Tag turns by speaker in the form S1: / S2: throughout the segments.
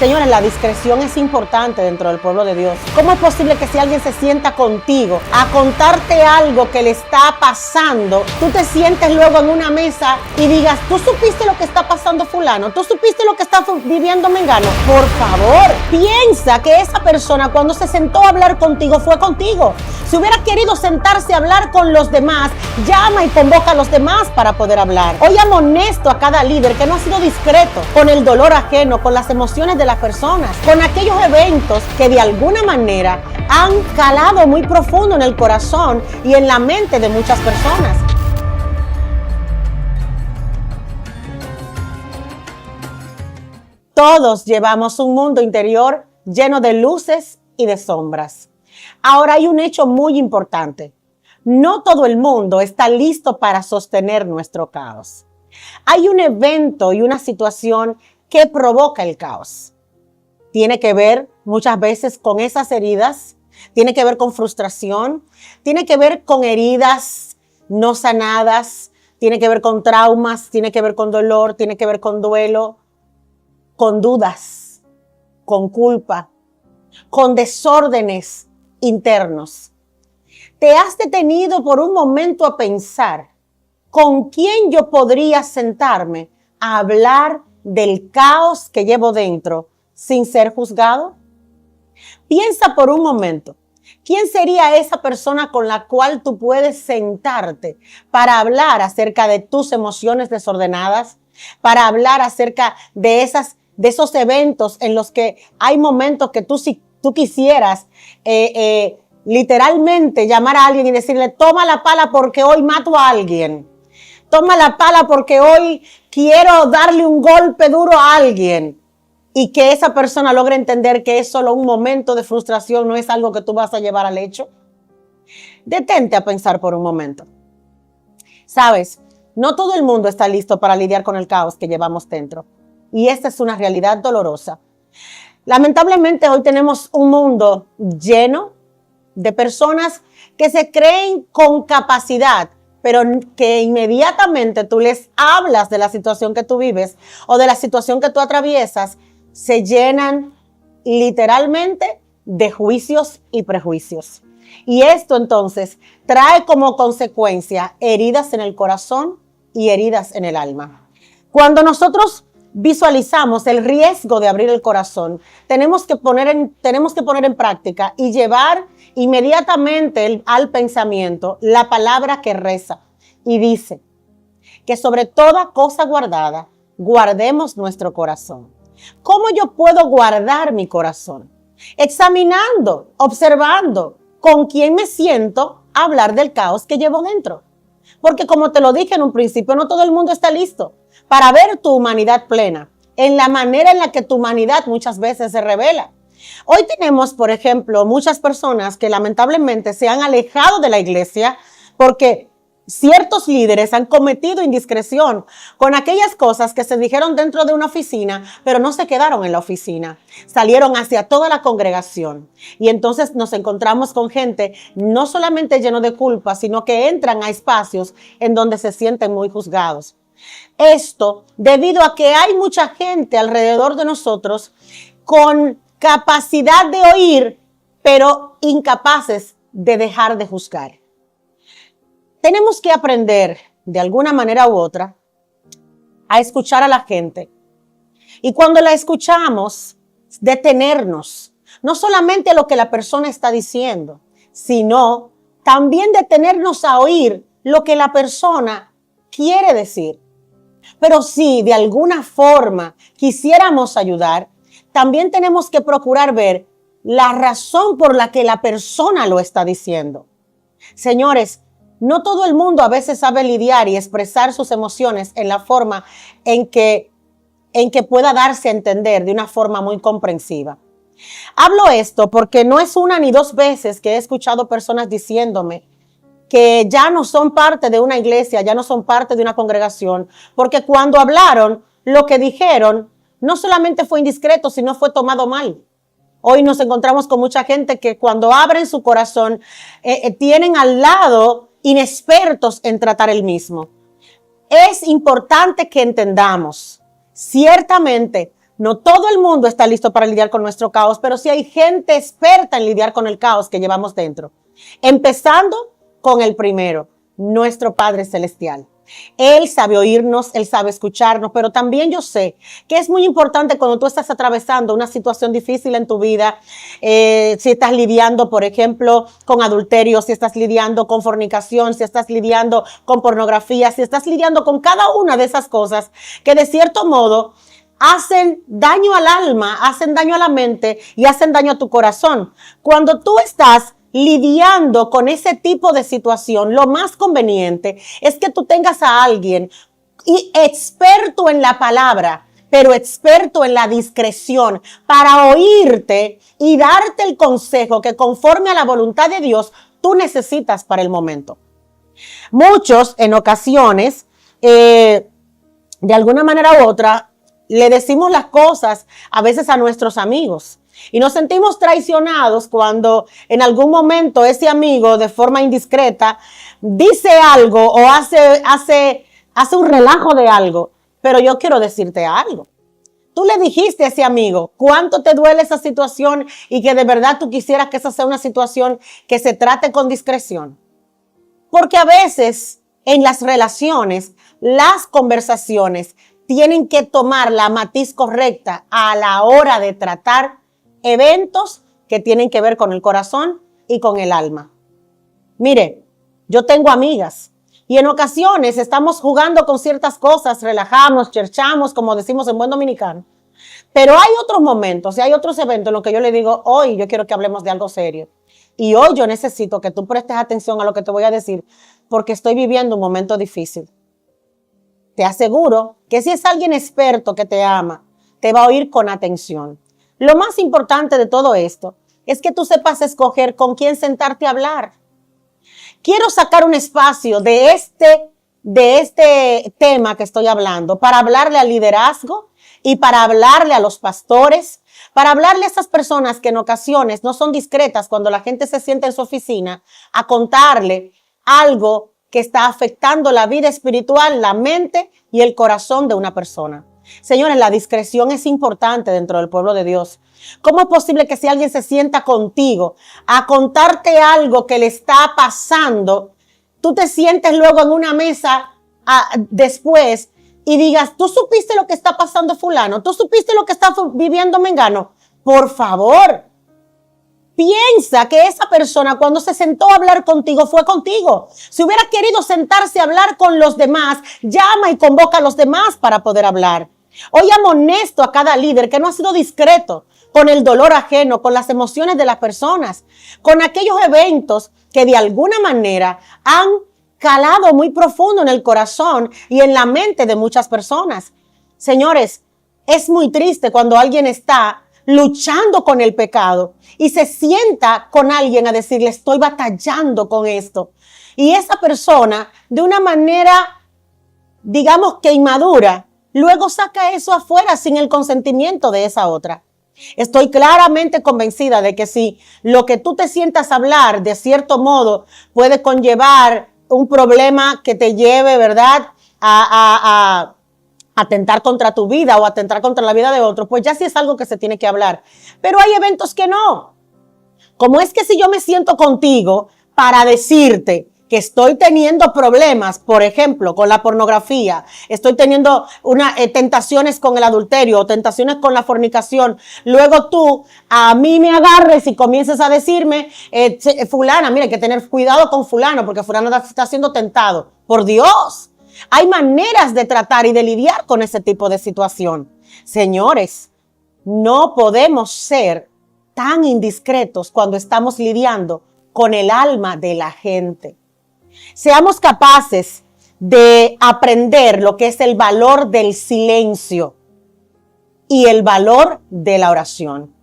S1: Señores, la discreción es importante dentro del pueblo de Dios. ¿Cómo es posible que si alguien se sienta contigo a contarte algo que le está pasando, tú te sientes luego en una mesa y digas, ¿tú supiste lo que está pasando fulano? ¿Tú supiste lo que está viviendo mengano? Por favor, piensa que esa persona cuando se sentó a hablar contigo fue contigo. Si hubiera querido sentarse a hablar con los demás, llama y convoca a los demás para poder hablar. Hoy amonesto a cada líder que no ha sido discreto con el dolor ajeno, con las emociones de las personas, con aquellos eventos que de alguna manera han calado muy profundo en el corazón y en la mente de muchas personas. Todos llevamos un mundo interior lleno de luces y de sombras. Ahora hay un hecho muy importante. No todo el mundo está listo para sostener nuestro caos. Hay un evento y una situación que provoca el caos. Tiene que ver muchas veces con esas heridas, tiene que ver con frustración, tiene que ver con heridas no sanadas, tiene que ver con traumas, tiene que ver con dolor, tiene que ver con duelo, con dudas, con culpa, con desórdenes internos. ¿Te has detenido por un momento a pensar con quién yo podría sentarme a hablar del caos que llevo dentro sin ser juzgado? Piensa por un momento, ¿quién sería esa persona con la cual tú puedes sentarte para hablar acerca de tus emociones desordenadas, para hablar acerca de esos eventos en los que hay momentos que tú quisieras literalmente llamar a alguien y decirle, toma la pala porque hoy mato a alguien. Toma la pala porque hoy quiero darle un golpe duro a alguien. Y que esa persona logre entender que es solo un momento de frustración, no es algo que tú vas a llevar al hecho. Detente a pensar por un momento. Sabes, no todo el mundo está listo para lidiar con el caos que llevamos dentro. Y esta es una realidad dolorosa. Lamentablemente hoy tenemos un mundo lleno de personas que se creen con capacidad, pero que inmediatamente tú les hablas de la situación que tú vives o de la situación que tú atraviesas, se llenan literalmente de juicios y prejuicios. Y esto entonces trae como consecuencia heridas en el corazón y heridas en el alma. Cuando nosotros visualizamos el riesgo de abrir el corazón, tenemos que poner en práctica y llevar inmediatamente al pensamiento la palabra que reza y dice que sobre toda cosa guardada, guardemos nuestro corazón. ¿Cómo yo puedo guardar mi corazón? Examinando, observando con quién me siento a hablar del caos que llevo dentro. Porque como te lo dije en un principio, no todo el mundo está listo para ver tu humanidad plena, en la manera en la que tu humanidad muchas veces se revela. Hoy tenemos, por ejemplo, muchas personas que lamentablemente se han alejado de la iglesia porque ciertos líderes han cometido indiscreción con aquellas cosas que se dijeron dentro de una oficina, pero no se quedaron en la oficina. Salieron hacia toda la congregación. Y entonces nos encontramos con gente no solamente lleno de culpa, sino que entran a espacios en donde se sienten muy juzgados. Esto debido a que hay mucha gente alrededor de nosotros con capacidad de oír, pero incapaces de dejar de juzgar. Tenemos que aprender, de alguna manera u otra, a escuchar a la gente. Y cuando la escuchamos, detenernos, no solamente a lo que la persona está diciendo, sino también detenernos a oír lo que la persona quiere decir. Pero si de alguna forma quisiéramos ayudar, también tenemos que procurar ver la razón por la que la persona lo está diciendo. Señores, no todo el mundo a veces sabe lidiar y expresar sus emociones en la forma en que pueda darse a entender de una forma muy comprensiva. Hablo esto porque no es una ni dos veces que he escuchado personas diciéndome que ya no son parte de una iglesia, ya no son parte de una congregación, porque cuando hablaron, lo que dijeron no solamente fue indiscreto, sino fue tomado mal. Hoy nos encontramos con mucha gente que cuando abren su corazón, tienen al lado inexpertos en tratar el mismo. Es importante que entendamos, ciertamente, No todo el mundo está listo para lidiar con nuestro caos, pero sí hay gente experta en lidiar con el caos que llevamos dentro. Empezando con el primero, nuestro Padre Celestial. Él sabe oírnos, Él sabe escucharnos, pero también yo sé que es muy importante cuando tú estás atravesando una situación difícil en tu vida, si estás lidiando, por ejemplo, con adulterio, si estás lidiando con fornicación, si estás lidiando con pornografía, si estás lidiando con cada una de esas cosas que de cierto modo hacen daño al alma, hacen daño a la mente y hacen daño a tu corazón. Cuando tú estás lidiando con ese tipo de situación, lo más conveniente es que tú tengas a alguien experto en la palabra, pero experto en la discreción, para oírte y darte el consejo que conforme a la voluntad de Dios tú necesitas para el momento. Muchos en ocasiones, de alguna manera u otra, le decimos las cosas a veces a nuestros amigos. Y nos sentimos traicionados cuando en algún momento ese amigo de forma indiscreta dice algo o hace un relajo de algo. Pero yo quiero decirte algo. Tú le dijiste a ese amigo cuánto te duele esa situación y que de verdad tú quisieras que esa sea una situación que se trate con discreción. Porque a veces en las relaciones, las conversaciones tienen que tomar la matiz correcta a la hora de tratar eventos que tienen que ver con el corazón y con el alma. Mire, yo tengo amigas y en ocasiones estamos jugando con ciertas cosas, relajamos, cherchamos, como decimos en buen dominicano. Pero hay otros momentos y hay otros eventos en los que yo le digo, hoy yo quiero que hablemos de algo serio. Y hoy yo necesito que tú prestes atención a lo que te voy a decir porque estoy viviendo un momento difícil. Te aseguro que si es alguien experto que te ama, te va a oír con atención. Lo más importante de todo esto es que tú sepas escoger con quién sentarte a hablar. Quiero sacar un espacio de este tema que estoy hablando para hablarle al liderazgo y para hablarle a los pastores, para hablarle a esas personas que en ocasiones no son discretas cuando la gente se sienta en su oficina a contarle algo que está afectando la vida espiritual, la mente y el corazón de una persona. Señores, la discreción es importante dentro del pueblo de Dios. ¿Cómo es posible que si alguien se sienta contigo a contarte algo que le está pasando, tú te sientes luego en una mesa después y digas, ¿tú supiste lo que está pasando fulano? ¿Tú supiste lo que está viviendo mengano? Por favor, piensa que esa persona cuando se sentó a hablar contigo fue contigo. Si hubiera querido sentarse a hablar con los demás, llama y convoca a los demás para poder hablar. Hoy amonesto a cada líder que no ha sido discreto con el dolor ajeno, con las emociones de las personas, con aquellos eventos que de alguna manera han calado muy profundo en el corazón y en la mente de muchas personas. Señores, es muy triste cuando alguien está luchando con el pecado y se sienta con alguien a decirle, estoy batallando con esto. Y esa persona, de una manera, digamos que inmadura, luego saca eso afuera sin el consentimiento de esa otra. Estoy claramente convencida de que si lo que tú te sientas a hablar de cierto modo puede conllevar un problema que te lleve, ¿verdad?, a atentar contra tu vida o atentar contra la vida de otro, pues ya sí es algo que se tiene que hablar. Pero hay eventos que no. ¿Cómo es que si yo me siento contigo para decirte que estoy teniendo problemas, por ejemplo, con la pornografía, estoy teniendo tentaciones con el adulterio o tentaciones con la fornicación, luego tú a mí me agarres y comiences a decirme, fulana, mira, hay que tener cuidado con fulano porque fulano está siendo tentado? Por Dios, hay maneras de tratar y de lidiar con ese tipo de situación. Señores, no podemos ser tan indiscretos cuando estamos lidiando con el alma de la gente. Seamos capaces de aprender lo que es el valor del silencio y el valor de la oración.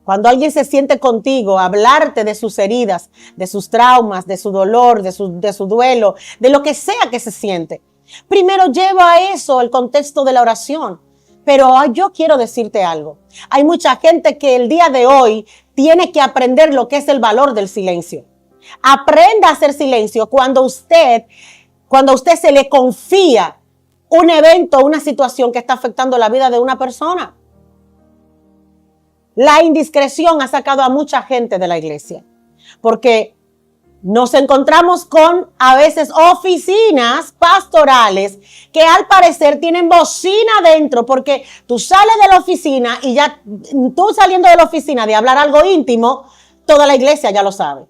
S1: Cuando alguien se siente contigo, hablarte de sus heridas, de sus traumas, de su dolor, de su duelo, de lo que sea que se siente. Primero lleva a eso el contexto de la oración. Pero yo quiero decirte algo. Hay mucha gente que el día de hoy tiene que aprender lo que es el valor del silencio. Aprenda a hacer silencio cuando a usted se le confía un evento, una situación que está afectando la vida de una persona. La indiscreción ha sacado a mucha gente de la iglesia, porque nos encontramos con a veces oficinas pastorales que al parecer tienen bocina adentro, porque tú sales de la oficina y ya tú saliendo de la oficina de hablar algo íntimo, toda la iglesia ya lo sabe.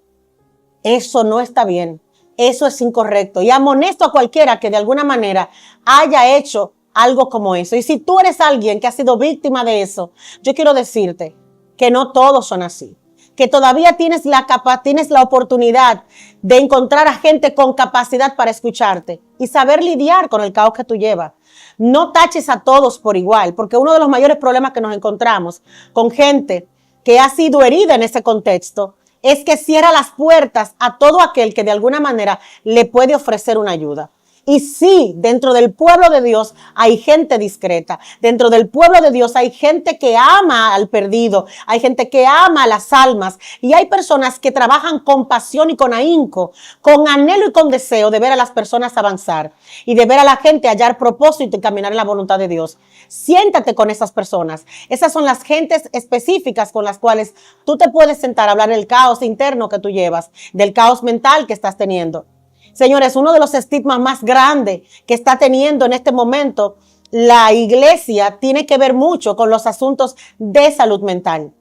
S1: Eso no está bien, eso es incorrecto, y amonesto a cualquiera que de alguna manera haya hecho algo como eso. Y si tú eres alguien que ha sido víctima de eso, yo quiero decirte que no todos son así, que todavía tienes la oportunidad de encontrar a gente con capacidad para escucharte y saber lidiar con el caos que tú llevas. No taches a todos por igual, porque uno de los mayores problemas que nos encontramos con gente que ha sido herida en ese contexto es que cierra las puertas a todo aquel que de alguna manera le puede ofrecer una ayuda. Y sí, dentro del pueblo de Dios hay gente discreta. Dentro del pueblo de Dios hay gente que ama al perdido. Hay gente que ama a las almas. Y hay personas que trabajan con pasión y con ahínco, con anhelo y con deseo de ver a las personas avanzar y de ver a la gente hallar propósito y caminar en la voluntad de Dios. Siéntate con esas personas. Esas son las gentes específicas con las cuales tú te puedes sentar a hablar del caos interno que tú llevas, del caos mental que estás teniendo. Señores, uno de los estigmas más grandes que está teniendo en este momento la iglesia tiene que ver mucho con los asuntos de salud mental.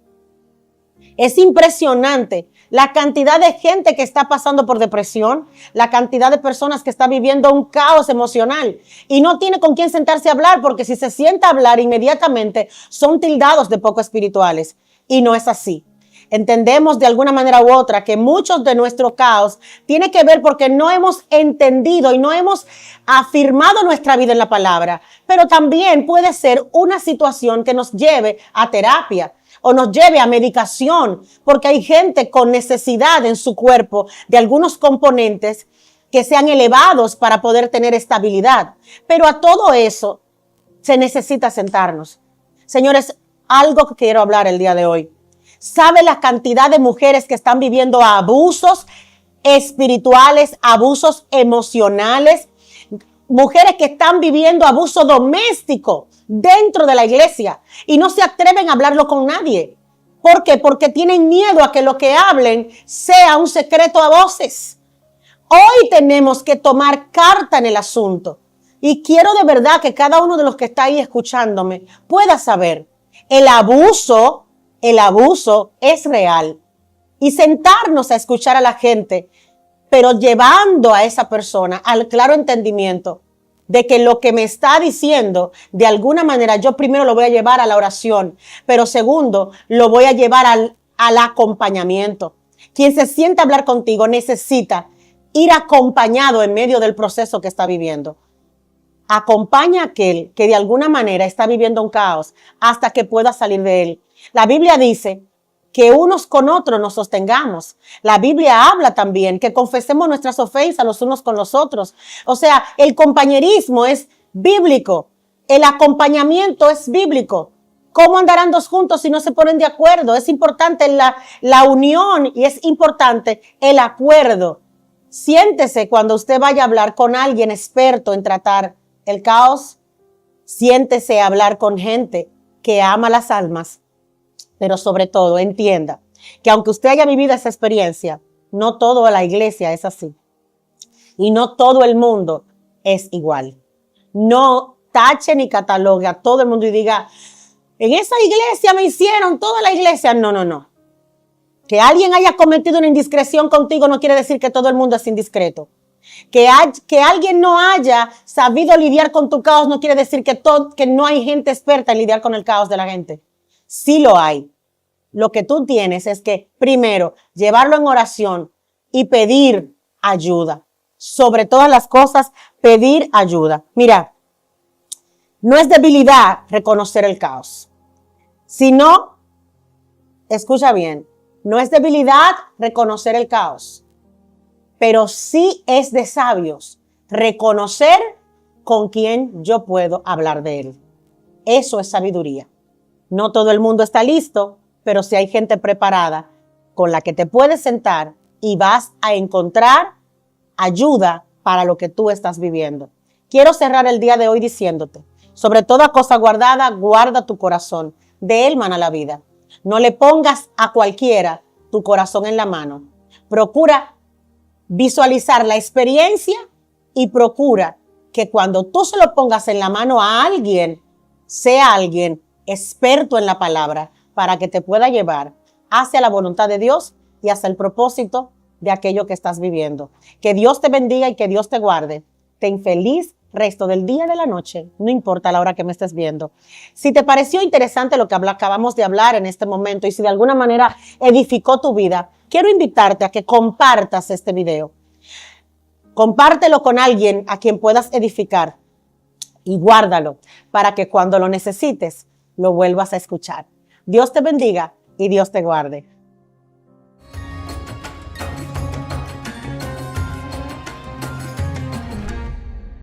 S1: Es impresionante la cantidad de gente que está pasando por depresión, la cantidad de personas que están viviendo un caos emocional y no tiene con quién sentarse a hablar, porque si se sienta a hablar inmediatamente son tildados de poco espirituales, y no es así. Entendemos de alguna manera u otra que muchos de nuestro caos tiene que ver porque no hemos entendido y no hemos afirmado nuestra vida en la palabra, pero también puede ser una situación que nos lleve a terapia o nos lleve a medicación, porque hay gente con necesidad en su cuerpo de algunos componentes que sean elevados para poder tener estabilidad. Pero a todo eso se necesita sentarnos. Señores, algo que quiero hablar el día de hoy. ¿Sabe la cantidad de mujeres que están viviendo abusos espirituales, abusos emocionales? Mujeres que están viviendo abuso doméstico dentro de la iglesia y no se atreven a hablarlo con nadie. ¿Por qué? Porque tienen miedo a que lo que hablen sea un secreto a voces. Hoy tenemos que tomar carta en el asunto. Y quiero de verdad que cada uno de los que está ahí escuchándome pueda saber, el abuso es real. Y sentarnos a escuchar a la gente, pero llevando a esa persona al claro entendimiento de que lo que me está diciendo, de alguna manera, yo primero lo voy a llevar a la oración, pero segundo, lo voy a llevar al acompañamiento. Quien se sienta a hablar contigo necesita ir acompañado en medio del proceso que está viviendo. Acompaña a aquel que de alguna manera está viviendo un caos hasta que pueda salir de él. La Biblia dice que unos con otros nos sostengamos. La Biblia habla también que confesemos nuestras ofensas los unos con los otros. O sea, el compañerismo es bíblico. El acompañamiento es bíblico. ¿Cómo andarán dos juntos si no se ponen de acuerdo? Es importante la unión y es importante el acuerdo. Siéntese cuando usted vaya a hablar con alguien experto en tratar el caos. Siéntese a hablar con gente que ama las almas. Pero sobre todo, entienda que aunque usted haya vivido esa experiencia, no toda la iglesia es así. Y no todo el mundo es igual. No tache ni catalogue a todo el mundo y diga, en esa iglesia me hicieron, toda la iglesia. No. Que alguien haya cometido una indiscreción contigo no quiere decir que todo el mundo es indiscreto. Que alguien no haya sabido lidiar con tu caos no quiere decir que no hay gente experta en lidiar con el caos de la gente. Sí lo hay. Lo que tú tienes es que, primero, llevarlo en oración y pedir ayuda. Sobre todas las cosas, pedir ayuda. Mira, no es debilidad reconocer el caos, sino, escucha bien, no es debilidad reconocer el caos, pero sí es de sabios reconocer con quién yo puedo hablar de él. Eso es sabiduría. No todo el mundo está listo, pero sí hay gente preparada con la que te puedes sentar y vas a encontrar ayuda para lo que tú estás viviendo. Quiero cerrar el día de hoy diciéndote, sobre toda cosa guardada, guarda tu corazón. De él mana la vida. No le pongas a cualquiera tu corazón en la mano. Procura visualizar la experiencia y procura que cuando tú se lo pongas en la mano a alguien, sea alguien experto en la palabra para que te pueda llevar hacia la voluntad de Dios y hacia el propósito de aquello que estás viviendo. Que Dios te bendiga y que Dios te guarde. Ten feliz resto del día y de la noche, no importa la hora que me estés viendo. Si te pareció interesante lo que acabamos de hablar en este momento y si de alguna manera edificó tu vida, quiero invitarte a que compartas este video. Compártelo con alguien a quien puedas edificar y guárdalo para que cuando lo necesites lo vuelvas a escuchar. Dios te bendiga y Dios te guarde.